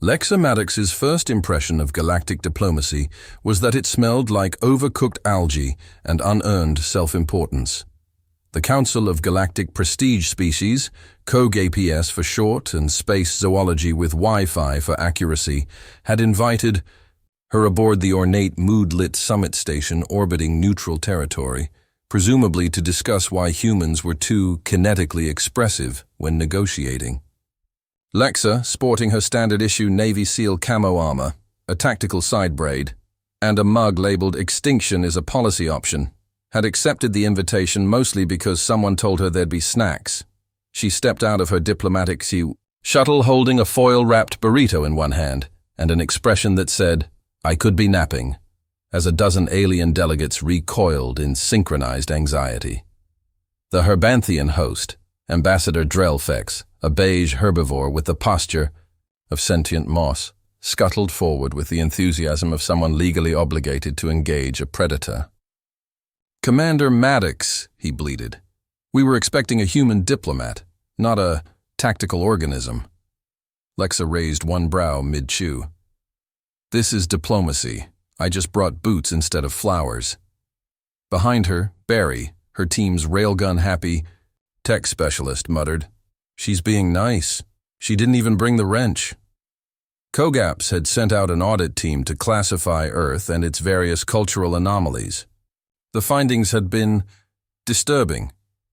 Lexa Maddox's first impression of galactic diplomacy was that it smelled like overcooked algae and unearned self-importance. The Council of Galactic Prestige Species, COGAPS for short and Space Zoology with Wi-Fi for accuracy, had invited her aboard the ornate mood-lit summit station orbiting neutral territory, presumably to discuss why humans were too kinetically expressive when negotiating. Lexa, sporting her standard-issue Navy SEAL camo armor, a tactical side braid, and a mug labeled "Extinction is a policy option," had accepted the invitation mostly because someone told her there'd be snacks. She stepped out of her diplomatic shuttle holding a foil-wrapped burrito in one hand and an expression that said, "I could be napping," as a dozen alien delegates recoiled in synchronized anxiety. The Herbanthian host, Ambassador Drellfex, a beige herbivore with the posture of sentient moss, scuttled forward with the enthusiasm of someone legally obligated to engage a predator. "Commander Maddox," he bleated. "We were expecting a human diplomat, not a tactical organism." Lexa raised one brow mid-chew. "This is diplomacy. I just brought boots instead of flowers." Behind her, Barry, her team's railgun-happy tech specialist, muttered, "She's being nice. She didn't even bring the wrench." COGAPS had sent out an audit team to classify Earth and its various cultural anomalies. The findings had been disturbing.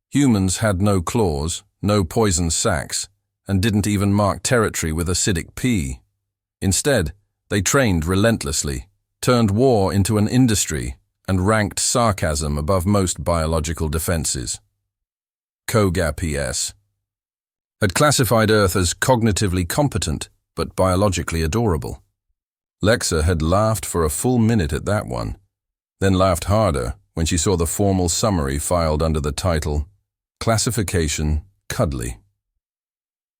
Humans had no claws, no poison sacs, and didn't even mark territory with acidic P. Instead, they trained relentlessly, turned war into an industry, and ranked sarcasm above most biological defenses. COGAPS had classified Earth as cognitively competent, but biologically adorable. Lexa had laughed for a full minute at that one, then laughed harder when she saw the formal summary filed under the title, Classification Cuddly.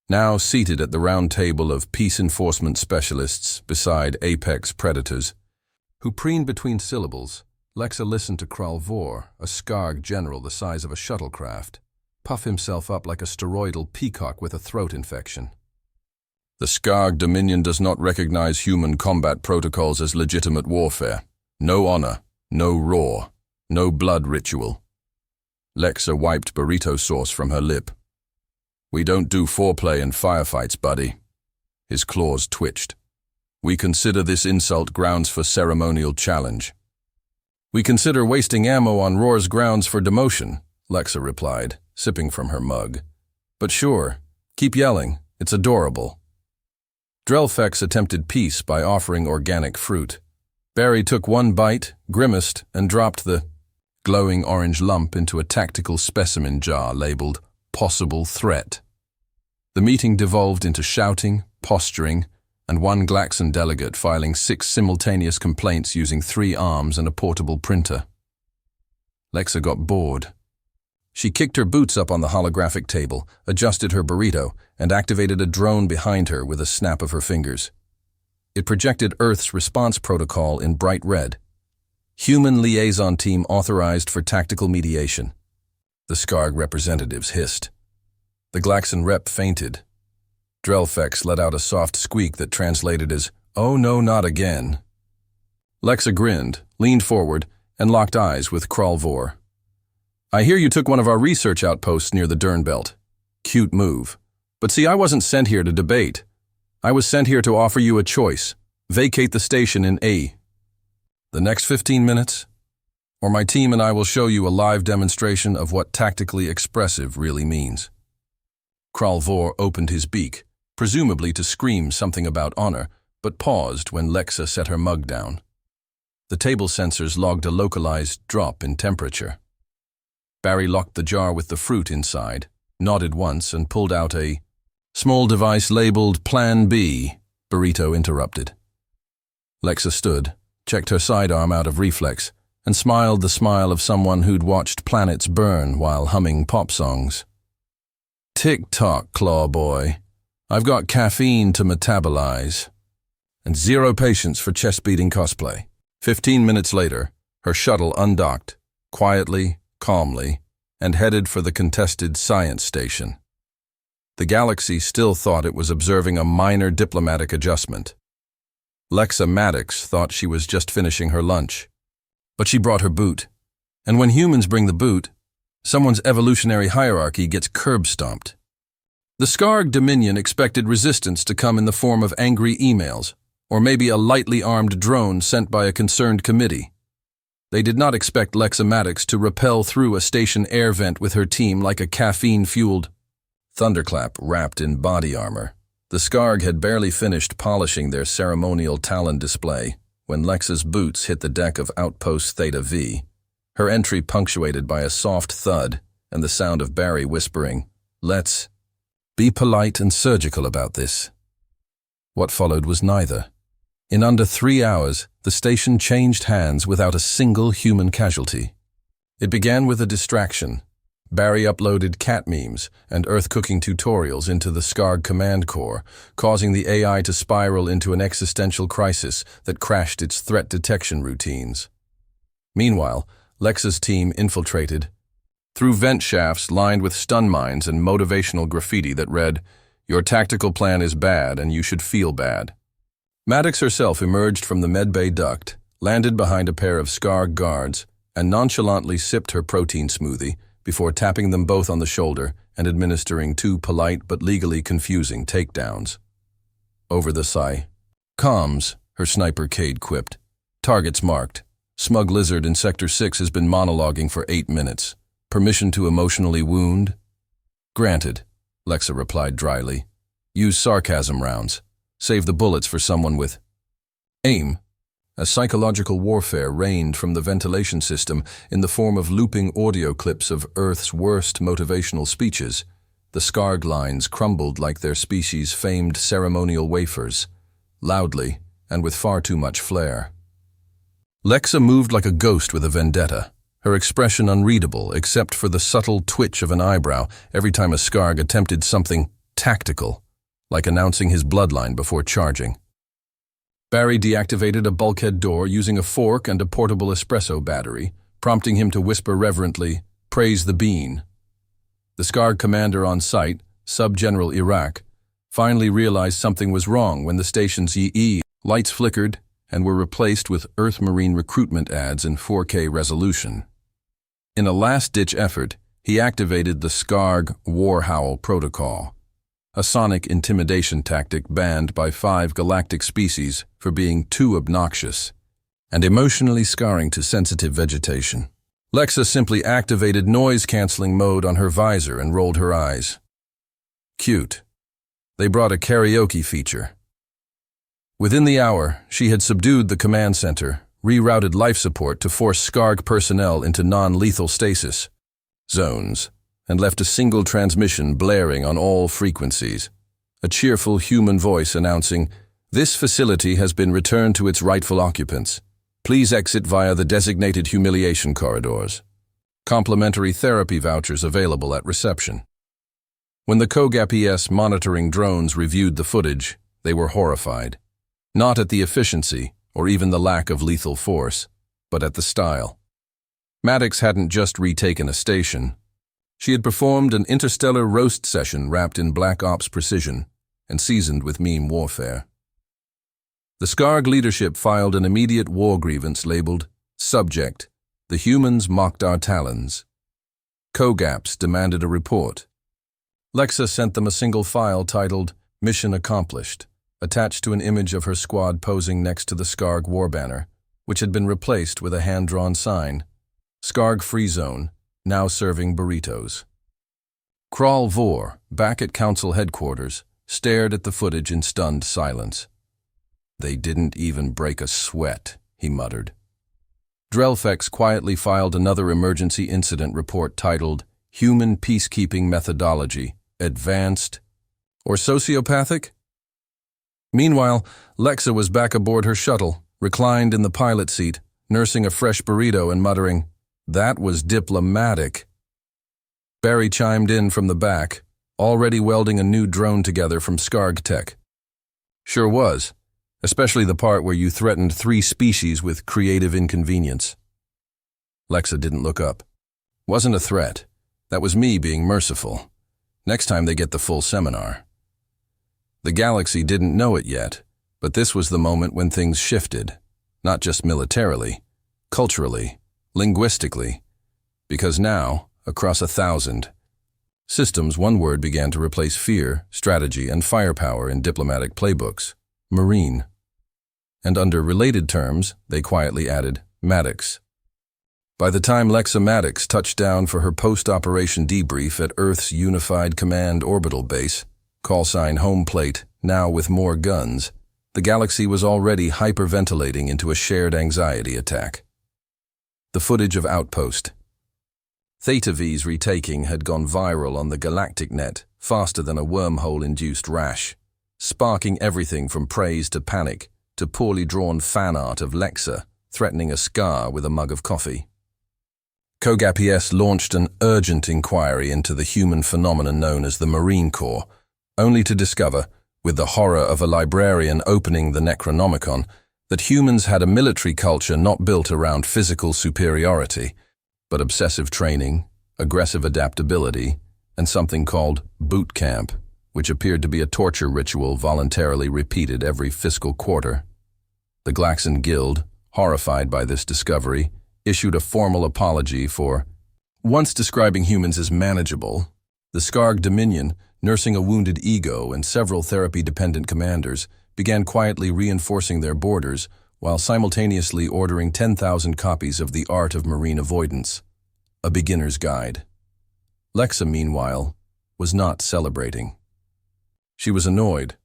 Now seated at the round table of peace enforcement specialists beside apex predators, who preened between syllables, Lexa listened to Kral Vor, a Skarg general the size of a shuttlecraft, puff himself up like a steroidal peacock with a throat infection. "The Skarg Dominion does not recognize human combat protocols as legitimate warfare. No honor, no roar, no blood ritual." Lexa wiped burrito sauce from her lip. "We don't do foreplay in firefights, buddy." His claws twitched. "We consider this insult grounds for ceremonial challenge." "We consider wasting ammo on Roar's grounds for demotion," Lexa replied, sipping from her mug. "But sure, keep yelling. It's adorable." Drellfex attempted peace by offering organic fruit. Barry took one bite, grimaced, and dropped the glowing orange lump into a tactical specimen jar labeled Possible Threat. The meeting devolved into shouting, posturing, and one Glaxon delegate filing 6 simultaneous complaints using 3 arms and a portable printer. Lexa got bored. She kicked her boots up on the holographic table, adjusted her burrito, and activated a drone behind her with a snap of her fingers. It projected Earth's response protocol in bright red. Human liaison team authorized for tactical mediation. The Skarg representatives hissed. The Glaxon rep fainted. Drellfex let out a soft squeak that translated as, "Oh no, not again." Lexa grinned, leaned forward, and locked eyes with Kral Vor. "I hear you took one of our research outposts near the Dern Belt. Cute move. But see, I wasn't sent here to debate. I was sent here to offer you a choice. Vacate the station in the next 15 minutes, or my team and I will show you a live demonstration of what tactically expressive really means." Kral Vor opened his beak, presumably to scream something about honor, but paused when Lexa set her mug down. The table sensors logged a localized drop in temperature. Barry locked the jar with the fruit inside, nodded once, and pulled out a small device labeled Plan B, Burrito interrupted. Lexa stood, checked her sidearm out of reflex, and smiled the smile of someone who'd watched planets burn while humming pop songs. "Tick-tock, claw boy. I've got caffeine to metabolize." And zero patience for chest-beating cosplay. 15 minutes later, her shuttle undocked, quietly, calmly, and headed for the contested science station. The galaxy still thought it was observing a minor diplomatic adjustment. Lexa Maddox thought she was just finishing her lunch. But she brought her boot. And when humans bring the boot, someone's evolutionary hierarchy gets curb-stomped. The Skarg Dominion expected resistance to come in the form of angry emails, or maybe a lightly armed drone sent by a concerned committee. They did not expect Lexa Maddox to rappel through a station air vent with her team like a caffeine-fueled thunderclap wrapped in body armor. The Skarg had barely finished polishing their ceremonial Talon display when Lexa's boots hit the deck of Outpost Theta V, her entry punctuated by a soft thud and the sound of Barry whispering, "Let's be polite and surgical about this." What followed was neither. In under 3 hours, the station changed hands without a single human casualty. It began with a distraction. Barry uploaded cat memes and Earth cooking tutorials into the Skarg command core, causing the AI to spiral into an existential crisis that crashed its threat detection routines. Meanwhile, Lexa's team infiltrated through vent shafts lined with stun mines and motivational graffiti that read, "Your tactical plan is bad and you should feel bad." Maddox herself emerged from the medbay duct, landed behind a pair of Skarg guards, and nonchalantly sipped her protein smoothie before tapping them both on the shoulder and administering 2 polite but legally confusing takedowns. Over the comms, her sniper Cade quipped. "Targets marked. Smug Lizard in Sector 6 has been monologuing for 8 minutes. Permission to emotionally wound?" "Granted," Lexa replied dryly. "Use sarcasm rounds. Save the bullets for someone with aim." A psychological warfare reigned from the ventilation system in the form of looping audio clips of Earth's worst motivational speeches. The Skarg lines crumbled like their species' famed ceremonial wafers, loudly and with far too much flair. Lexa moved like a ghost with a vendetta, her expression unreadable except for the subtle twitch of an eyebrow every time a Skarg attempted something tactical, like announcing his bloodline before charging. Barry deactivated a bulkhead door using a fork and a portable espresso battery, prompting him to whisper reverently, "Praise the bean." The Skarg commander on site, Sub-General Iraq, finally realized something was wrong when the station's EE lights flickered and were replaced with Earth Marine recruitment ads in 4K resolution. In a last-ditch effort, he activated the Skarg War Howl protocol, a sonic intimidation tactic banned by 5 galactic species for being too obnoxious and emotionally scarring to sensitive vegetation. Lexa simply activated noise-canceling mode on her visor and rolled her eyes. Cute. They brought a karaoke feature. Within the hour, she had subdued the command center, rerouted life support to force Skarg personnel into non-lethal stasis zones, and left a single transmission blaring on all frequencies. A cheerful human voice announcing, "This facility has been returned to its rightful occupants. Please exit via the designated humiliation corridors. Complimentary therapy vouchers available at reception." When the COGAP-ES monitoring drones reviewed the footage, they were horrified. Not at the efficiency or even the lack of lethal force, but at the style. Maddox hadn't just retaken a station. She had performed an interstellar roast session wrapped in Black Ops precision and seasoned with meme warfare. The Skarg leadership filed an immediate war grievance labeled, "Subject, the humans mocked our talons." COGAPs demanded a report. Lexa sent them a single file titled, "Mission Accomplished," attached to an image of her squad posing next to the Skarg war banner, which had been replaced with a hand-drawn sign, "Skarg Free Zone, now serving burritos." Kral Vor, back at Council headquarters, stared at the footage in stunned silence. "They didn't even break a sweat," he muttered. Drelfex quietly filed another emergency incident report titled, "Human Peacekeeping Methodology, Advanced or Sociopathic?" Meanwhile, Lexa was back aboard her shuttle, reclined in the pilot seat, nursing a fresh burrito and muttering, "That was diplomatic." Barry chimed in from the back, already welding a new drone together from Skarg Tech. "Sure was, especially the part where you threatened 3 species with creative inconvenience." Lexa didn't look up. "Wasn't a threat. That was me being merciful. Next time they get the full seminar. The galaxy didn't know it yet, but this was the moment when things shifted, not just militarily, culturally, linguistically, because now, across 1,000 systems, one word began to replace fear, strategy, and firepower in diplomatic playbooks: Marine. And under related terms, they quietly added Maddox. By the time Lexa Maddox touched down for her post-operation debrief at Earth's Unified Command Orbital Base, callsign home plate, now with more guns, the galaxy was already hyperventilating into a shared anxiety attack. The footage of Outpost. Theta V's retaking had gone viral on the galactic net faster than a wormhole-induced rash, sparking everything from praise to panic to poorly drawn fan art of Lexa threatening a scar with a mug of coffee. COGAPS launched an urgent inquiry into the human phenomenon known as the Marine Corps, only to discover, with the horror of a librarian opening the Necronomicon, that humans had a military culture not built around physical superiority, but obsessive training, aggressive adaptability, and something called boot camp, which appeared to be a torture ritual voluntarily repeated every fiscal quarter. The Glaxon Guild, horrified by this discovery, issued a formal apology for, once describing humans as manageable, the Skarg Dominion, nursing a wounded ego and several therapy-dependent commanders, began quietly reinforcing their borders while simultaneously ordering 10,000 copies of The Art of Marine Avoidance, a beginner's guide. Lexa, meanwhile, was not celebrating. She was annoyed,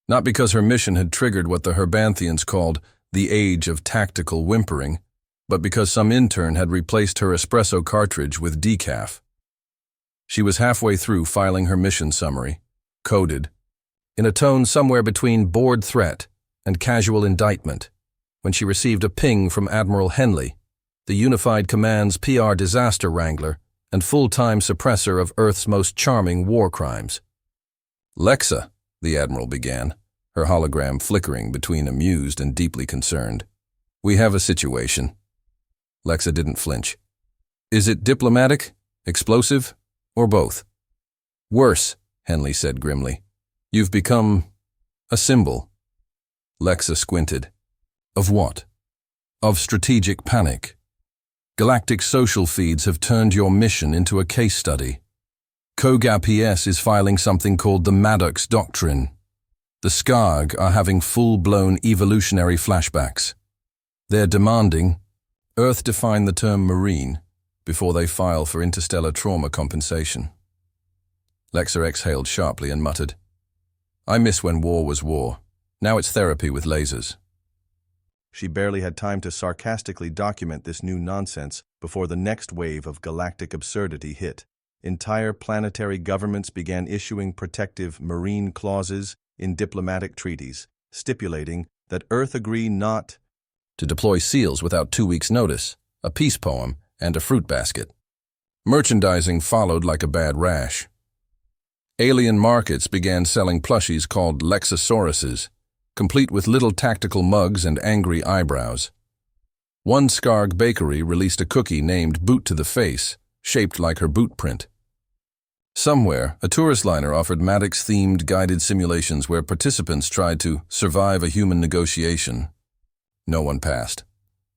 not because her mission had triggered what the Herbanthians called the age of tactical whimpering, but because some intern had replaced her espresso cartridge with decaf. She was halfway through filing her mission summary, coded, in a tone somewhere between bored threat and casual indictment, when she received a ping from Admiral Henley, the Unified Command's PR disaster wrangler and full-time suppressor of Earth's most charming war crimes. "Lexa," the Admiral began, her hologram flickering between amused and deeply concerned. "We have a situation." Lexa didn't flinch. "Is it diplomatic, explosive, or both?" "Worse," Henley said grimly. "You've become a symbol." Lexa squinted. "Of what?" "Of strategic panic. Galactic social feeds have turned your mission into a case study. COGAPS is filing something called the Maddox Doctrine. The Skarg are having full-blown evolutionary flashbacks. They're demanding Earth define the term Marine before they file for interstellar trauma compensation." Lexa exhaled sharply and muttered, "I miss when war was war. Now it's therapy with lasers." She barely had time to sarcastically document this new nonsense before the next wave of galactic absurdity hit. Entire planetary governments began issuing protective marine clauses in diplomatic treaties, stipulating that Earth agree not to deploy SEALs without 2 weeks' notice, a peace poem, and a fruit basket. Merchandising followed like a bad rash. Alien markets began selling plushies called Lexasauruses, complete with little tactical mugs and angry eyebrows. One Skarg bakery released a cookie named Boot to the Face, shaped like her boot print. Somewhere, a tourist liner offered Maddox-themed guided simulations where participants tried to survive a human negotiation. No one passed.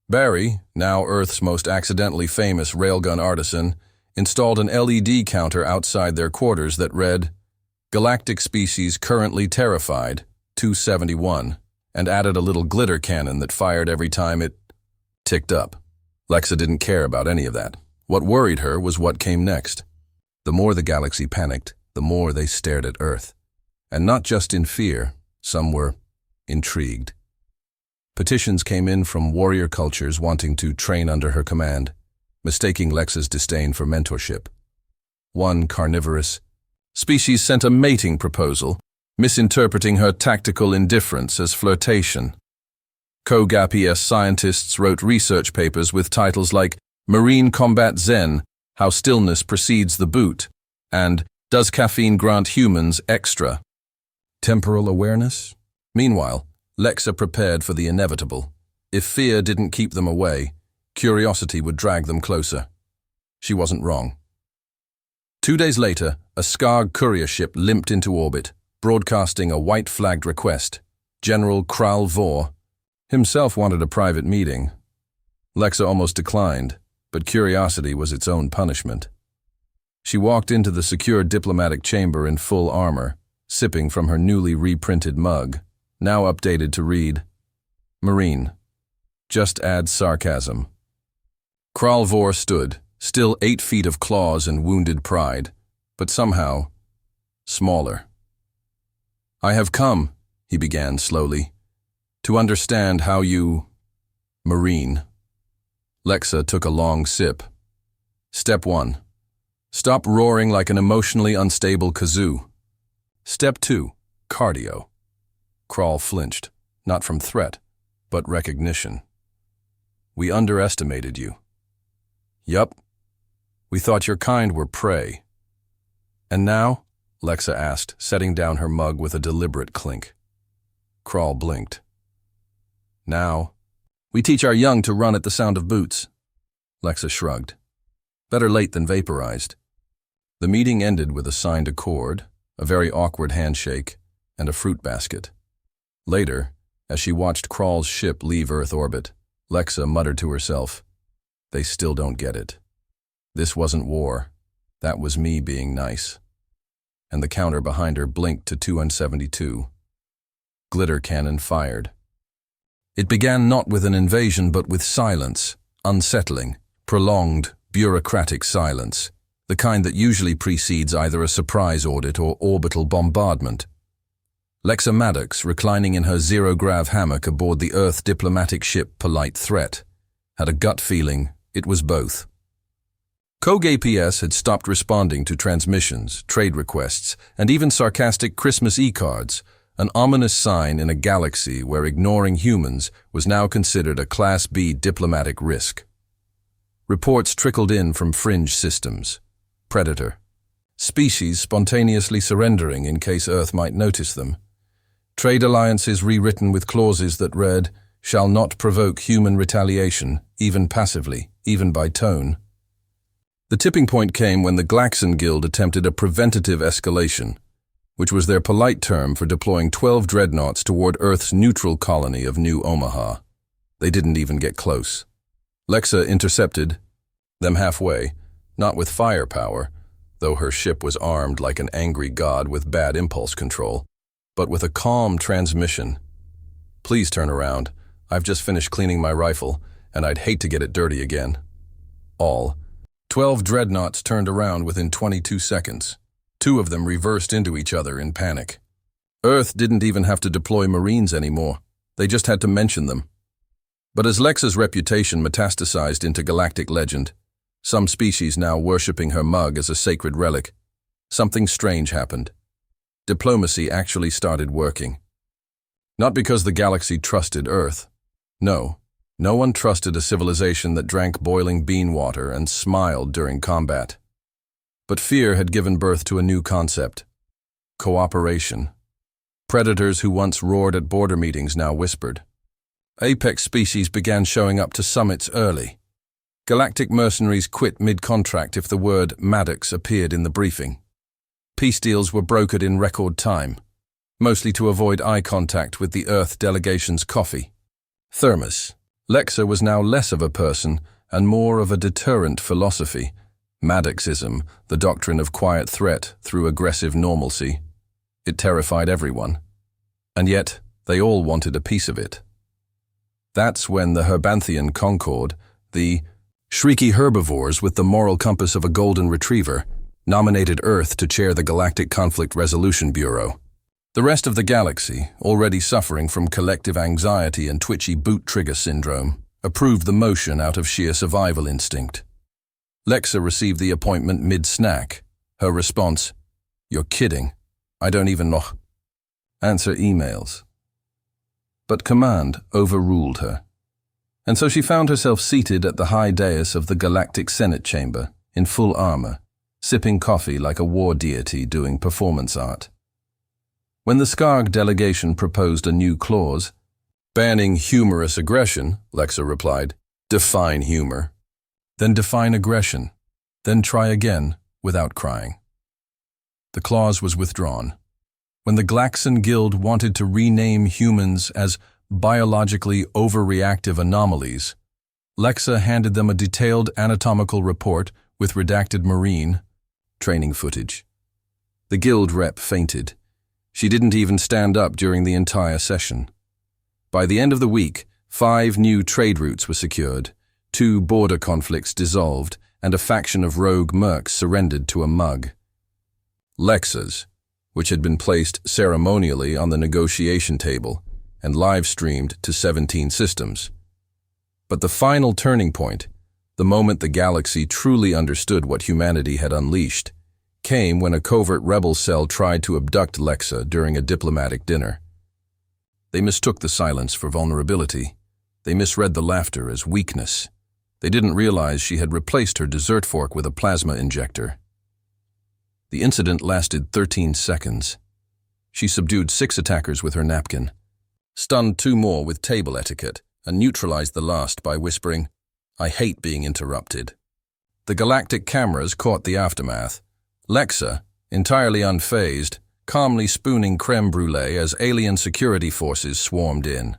Barry, now Earth's most accidentally famous railgun artisan, installed an LED counter outside their quarters that read, "Galactic species currently terrified, 271, and added a little glitter cannon that fired every time it ticked up. Lexa didn't care about any of that. What worried her was what came next. The more the galaxy panicked, the more they stared at Earth. And not just in fear, some were intrigued. Petitions came in from warrior cultures wanting to train under her command, mistaking Lexa's disdain for mentorship. One carnivorous species sent a mating proposal, misinterpreting her tactical indifference as flirtation. COGAPS scientists wrote research papers with titles like Marine Combat Zen, How Stillness Precedes the Boot, and Does Caffeine Grant Humans Extra? Temporal awareness? Meanwhile, Lexa prepared for the inevitable. If fear didn't keep them away, curiosity would drag them closer. She wasn't wrong. 2 days later, a Skarg courier ship limped into orbit, broadcasting a white-flagged request. General Kral Vor himself wanted a private meeting. Lexa almost declined, but curiosity was its own punishment. She walked into the secure diplomatic chamber in full armor, sipping from her newly reprinted mug, now updated to read, Marine. Just add sarcasm. Kral Vor stood, still 8 feet of claws and wounded pride, but somehow smaller. I have come, he began slowly, to understand how you... Marine. Lexa took a long sip. Step 1. Stop roaring like an emotionally unstable kazoo. Step 2. Cardio. Kral flinched, not from threat, but recognition. We underestimated you. Yup. We thought your kind were prey. And now? Lexa asked, setting down her mug with a deliberate clink. Kral blinked. Now, we teach our young to run at the sound of boots. Lexa shrugged. Better late than vaporized. The meeting ended with a signed accord, a very awkward handshake, and a fruit basket. Later, as she watched Kral's ship leave Earth orbit, Lexa muttered to herself, they still don't get it. This wasn't war. That was me being nice. And the counter behind her blinked to 272. Glitter cannon fired. It began not with an invasion but with silence, unsettling, prolonged, bureaucratic silence, the kind that usually precedes either a surprise audit or orbital bombardment. Lexa Maddox, reclining in her zero-grav hammock aboard the Earth diplomatic ship Polite Threat, had a gut feeling it was both. Koge APS had stopped responding to transmissions, trade requests, and even sarcastic Christmas e-cards, an ominous sign in a galaxy where ignoring humans was now considered a Class B diplomatic risk. Reports trickled in from fringe systems. Predator. Species spontaneously surrendering in case Earth might notice them. Trade alliances rewritten with clauses that read, shall not provoke human retaliation, even passively, even by tone. The tipping point came when the Glaxon Guild attempted a preventative escalation, which was their polite term for deploying 12 dreadnoughts toward Earth's neutral colony of New Omaha. They didn't even get close. Lexa intercepted them halfway, not with firepower, though her ship was armed like an angry god with bad impulse control, but with a calm transmission. Please turn around. I've just finished cleaning my rifle, and I'd hate to get it dirty again. All 12 dreadnoughts turned around within 22 seconds. 2 of them reversed into each other in panic. Earth didn't even have to deploy Marines anymore. They just had to mention them. But as Lexa's reputation metastasized into galactic legend, some species now worshipping her mug as a sacred relic, something strange happened. Diplomacy actually started working. Not because the galaxy trusted Earth. No. No one trusted a civilization that drank boiling bean water and smiled during combat. But fear had given birth to a new concept. Cooperation. Predators who once roared at border meetings now whispered. Apex species began showing up to summits early. Galactic mercenaries quit mid-contract if the word Maddox appeared in the briefing. Peace deals were brokered in record time, mostly to avoid eye contact with the Earth delegation's coffee. Thermos. Lexa was now less of a person and more of a deterrent philosophy. Maddoxism, the doctrine of quiet threat through aggressive normalcy. It terrified everyone. And yet, they all wanted a piece of it. That's when the Herbanthian Concord, the shrieky herbivores with the moral compass of a golden retriever, nominated Earth to chair the Galactic Conflict Resolution Bureau. The rest of the galaxy, already suffering from collective anxiety and twitchy boot trigger syndrome, approved the motion out of sheer survival instinct. Lexa received the appointment mid-snack. Her response, "You're kidding. I don't even know." Answer emails. But command overruled her. And so she found herself seated at the high dais of the Galactic Senate chamber, in full armor, sipping coffee like a war deity doing performance art. When the Skarg delegation proposed a new clause, banning humorous aggression, Lexa replied, define humor. Then define aggression. Then try again. without crying. The clause was withdrawn. When the Glaxon Guild wanted to rename humans as biologically overreactive anomalies, Lexa handed them a detailed anatomical report with redacted Marine training footage. The guild rep fainted. She didn't even stand up during the entire session. By the end of the week, 5 new trade routes were secured, 2 border conflicts dissolved, and a faction of rogue mercs surrendered to a mug. Lexa's, which had been placed ceremonially on the negotiation table and live-streamed to 17 systems. But the final turning point, the moment the galaxy truly understood what humanity had unleashed, came when a covert rebel cell tried to abduct Lexa during a diplomatic dinner. They mistook the silence for vulnerability. They misread the laughter as weakness. They didn't realize she had replaced her dessert fork with a plasma injector. The incident lasted 13 seconds. She subdued 6 attackers with her napkin, stunned 2 more with table etiquette, and neutralized the last by whispering, "I hate being interrupted." The galactic cameras caught the aftermath. Lexa, entirely unfazed, calmly spooning creme brulee as alien security forces swarmed in.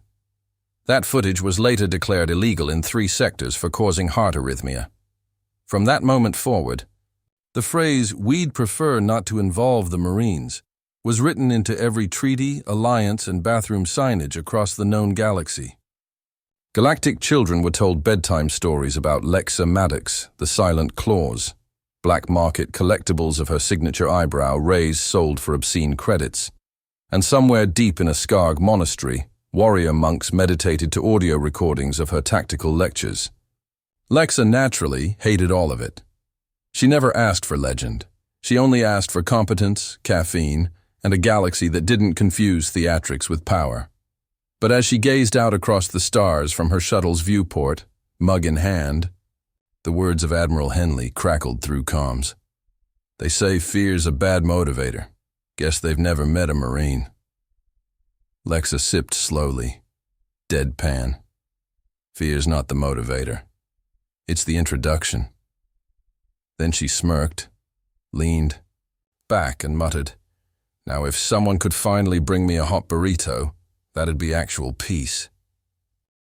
That footage was later declared illegal in 3 sectors for causing heart arrhythmia. From that moment forward, the phrase, "We'd prefer not to involve the Marines," was written into every treaty, alliance, and bathroom signage across the known galaxy. Galactic children were told bedtime stories about Lexa Maddox, the Silent Claws, black market collectibles of her signature eyebrow raised sold for obscene credits, and somewhere deep in a Skarg monastery, warrior monks meditated to audio recordings of her tactical lectures. Lexa naturally hated all of it. She never asked for legend. She only asked for competence, caffeine, and a galaxy that didn't confuse theatrics with power. But as she gazed out across the stars from her shuttle's viewport, mug in hand, the words of Admiral Henley crackled through comms. "They say fear's a bad motivator. Guess they've never met a Marine." Lexa sipped slowly, deadpan. Fear's not the motivator. It's the introduction. Then she smirked, leaned back and muttered, "Now if someone could finally bring me a hot burrito, that'd be actual peace."